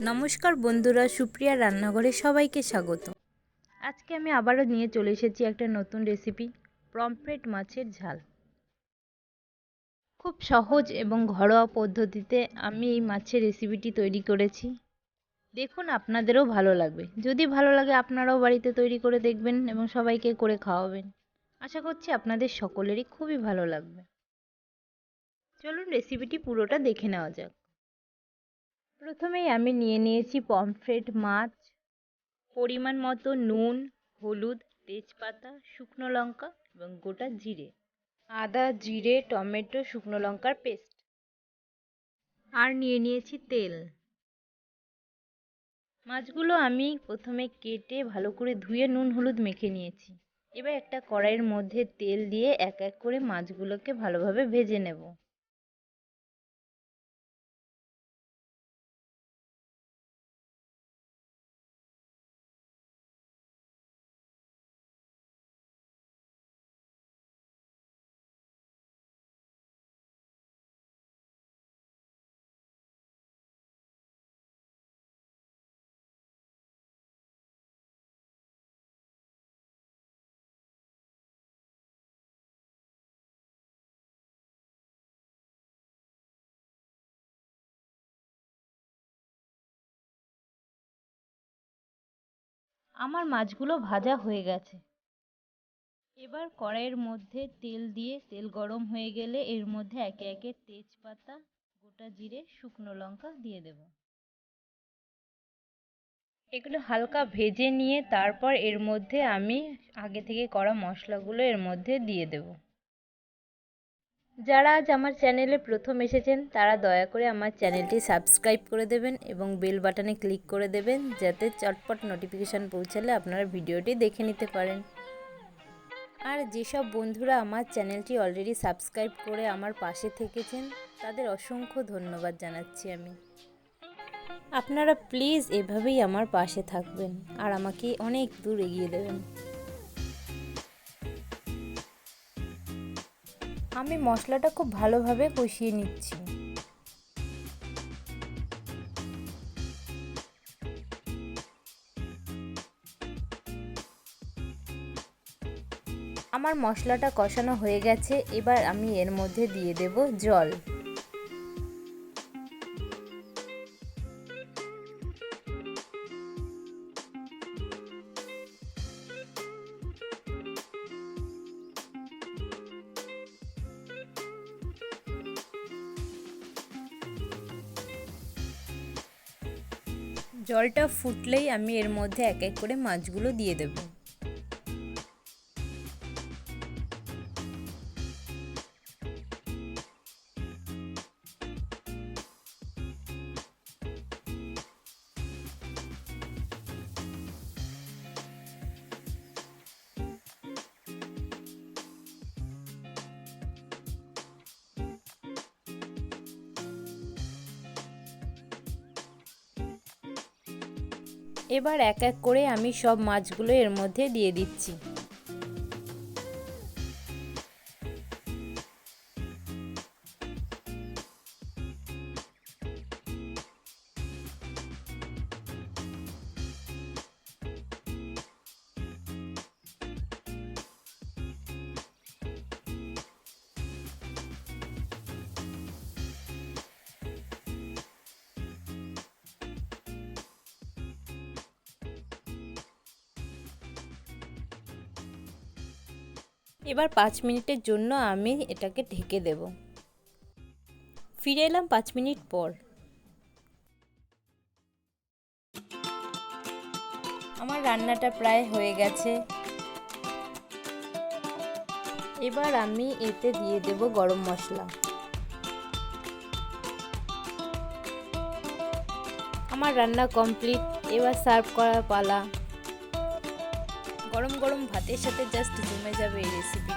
নমস্কার বন্ধুরা, সুপ্রিয়া রান্নাঘরে সবাইকে স্বাগত। আজকে আমি আবারও নিয়ে চলে এসেছি একটা নতুন রেসিপি, পমফ্রেট মাছের ঝাল। খুব সহজ এবং ঘরোয়া পদ্ধতিতে আমি এই মাছের রেসিপিটি তৈরি করেছি। দেখুন, আপনাদেরও ভালো লাগবে। যদি ভালো লাগে আপনারাও বাড়িতে তৈরি করে দেখবেন এবং সবাইকে করে খাওয়াবেন। আশা করছি আপনাদের সকলেরই খুবই ভালো লাগবে। চলুন রেসিপিটি পুরোটা দেখে নেওয়া যাক। প্রথমেই আমি নিয়ে নিয়েছি পমফ্রেট মাছ, পরিমাণ মতো নুন, হলুদ, তেজপাতা, শুকনো লঙ্কা এবং গোটা জিরে, আদা, জিরে, টমেটো, শুকনো লঙ্কার পেস্ট, আর নিয়ে নিয়েছি তেল। মাছগুলো আমি প্রথমে কেটে ভালো করে ধুয়ে নুন হলুদ মেখে নিয়েছি। এবার একটা কড়াইয়ের মধ্যে তেল দিয়ে এক এক করে মাছগুলোকে ভালোভাবে ভেজে নেব। আমার মাছগুলো ভাজা হয়ে গেছে। এবার কড়াইয়ের মধ্যে তেল দিয়ে তেল গরম হয়ে গেলে এর মধ্যে একে একে তেজপাতা, গোটা জিরে, শুকনো লঙ্কা দিয়ে দেব। এগুলো হালকা ভেজে নিয়ে তারপর এর মধ্যে আমি আগে থেকে করা মশলাগুলো এর মধ্যে দিয়ে দেব। যারা আজ আমার চ্যানেলে প্রথম এসেছেন তারা দয়া করে আমার চ্যানেলটি সাবস্ক্রাইব করে দেবেন এবং বেল বাটনে ক্লিক করে দেবেন, যাতে চটপট নোটিফিকেশান পৌঁছালে আপনারা ভিডিওটি দেখে নিতে পারেন। আর যেসব বন্ধুরা আমার চ্যানেলটি অলরেডি সাবস্ক্রাইব করে আমার পাশে থেকেছেন তাদের অসংখ্য ধন্যবাদ জানাচ্ছি আমি। আপনারা প্লিজ এভাবেই আমার পাশে থাকবেন আর আমাকে অনেক দূর এগিয়ে দেবেন। আমি মশলাটা খুব ভালোভাবে কষিয়ে নিচ্ছি। আমার মশলাটা কষানো হয়ে গেছে। এবার আমি এর মধ্যে দিয়ে দেব জল। জলটা ফুটলেই আমি এর মধ্যে এক এক করে মাছগুলো দিয়ে দেব। এবার এক এক করে আমি সব মাছগুলো এর মধ্যে দিয়ে দিচ্ছি। এবার 5 মিনিটের জন্য আমি এটাকে ঢেকে দেব। ফিরে এলাম 5 মিনিট পর। আমার রান্নাটা প্রায় হয়ে গেছে। এবার আমি এতে দিয়ে দেব গরম মশলা। আমার রান্না কমপ্লিট। এবার সার্ভ করার পালা। গরম গরম ভাতের সাথে জাস্ট জমে যাবে এই রেসিপি।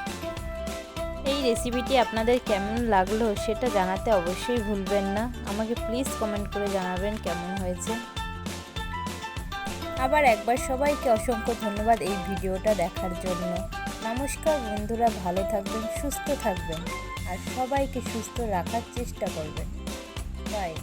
এই রেসিপিটি আপনাদের কেমন লাগলো সেটা জানাতে অবশ্যই ভুলবেন না। আমাকে প্লিজ কমেন্ট করে জানাবেন কেমন হয়েছে। আবার একবার সবাইকে অসংখ্য ধন্যবাদ এই ভিডিওটা দেখার জন্য। নমস্কার বন্ধুরা, ভালো থাকবেন, সুস্থ থাকবেন আর সবাইকে সুস্থ রাখার চেষ্টা করবেন। বাই।